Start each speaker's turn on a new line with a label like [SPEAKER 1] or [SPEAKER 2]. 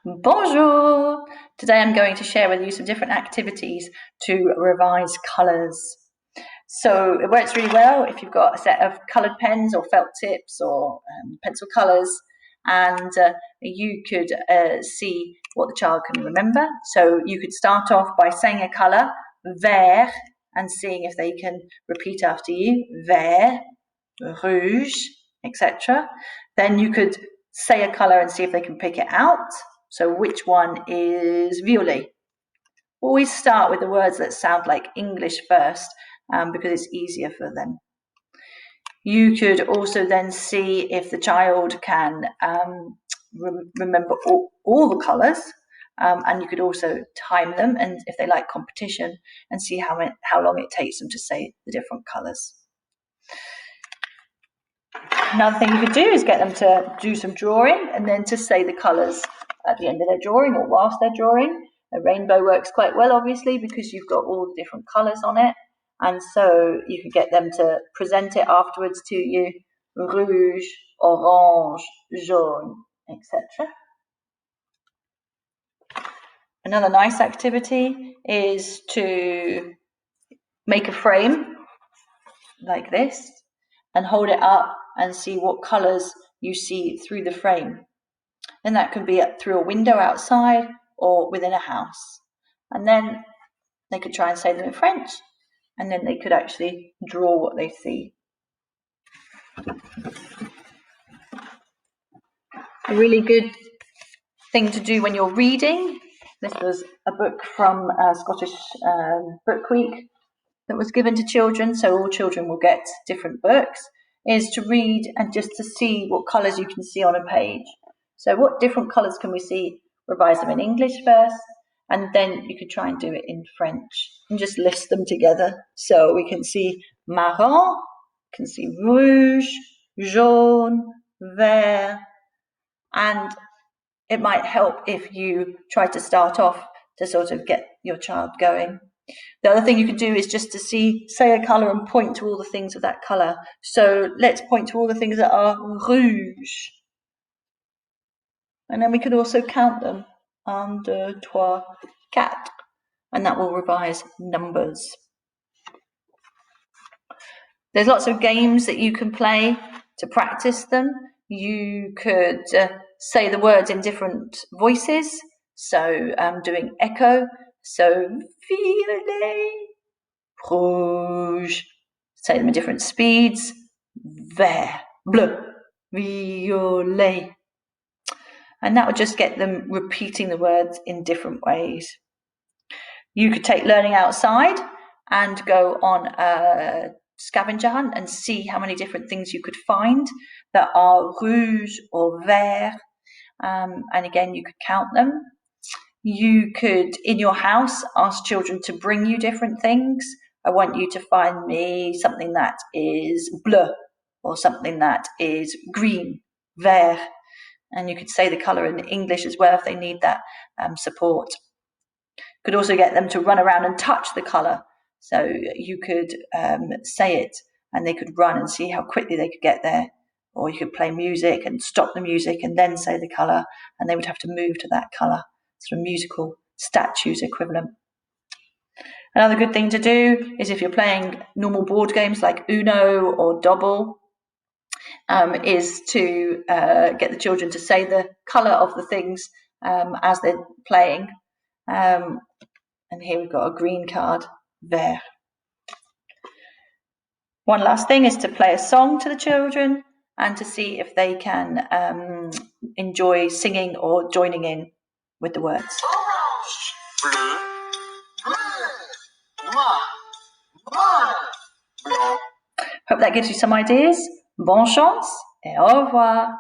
[SPEAKER 1] Bonjour! Today I'm going to share with you some different activities to revise colours. So it works really well if you've got a set of coloured pens or felt tips or pencil colours, and you could see what the child can remember. So you could start off by saying a colour, vert, and seeing if they can repeat after you, vert, rouge, etc. Then you could say a colour and see if they can pick it out. So which one is violet? Always start with the words that sound like English first, because it's easier for them. You could also then see if the child can remember all the colours, and you could also time them, and if they like competition, and see how long it takes them to say the different colours. Another thing you could do is get them to do some drawing and then to say the colours at the end of their drawing or whilst they're drawing. A rainbow works quite well, obviously, because you've got all the different colours on it. And so you could get them to present it afterwards to you. Rouge, orange, jaune, etc. Another nice activity is to make a frame like this and hold it up and see what colours you see through the frame. And that could be through a window outside or within a house. And then they could try and say them in French, and then they could actually draw what they see. A really good thing to do when you're reading, this was a book from Scottish Book Week that was given to children, so all children will get different books, is to read and just to see what colours you can see on a page. So what different colours can we see? Revise them in English first, and then you could try and do it in French and just list them together. So we can see marron, can see rouge, jaune, vert, and it might help if you try to start off to sort of get your child going. The other thing you could do is just to say a colour and point to all the things of that colour. So let's point to all the things that are rouge. And then we could also count them. 1, 2, 3, 4. And that will revise numbers. There's lots of games that you can play to practice them. You could say the words in different voices. So doing echo. So violet, rouge. Say them in different speeds. Vert, bleu, violet. And that would just get them repeating the words in different ways. You could take learning outside and go on a scavenger hunt and see how many different things you could find that are rouge or vert. And again, you could count them. You could, in your house, ask children to bring you different things. I want you to find me something that is bleu or something that is green, vert. And you could say the colour in English as well if they need that support. Could also get them to run around and touch the colour. So you could say it and they could run and see how quickly they could get there. Or you could play music and stop the music and then say the colour, and they would have to move to that colour. Sort of musical statues equivalent. Another good thing to do is if you're playing normal board games like Uno or Dobble, is to get the children to say the colour of the things as they're playing. And here we've got a green card, vert. One last thing is to play a song to the children and to see if they can enjoy singing or joining in with the words. Orange, bleu, bleu, noir, noir, blanc. Hope that gives you some ideas. Bonne chance et au revoir.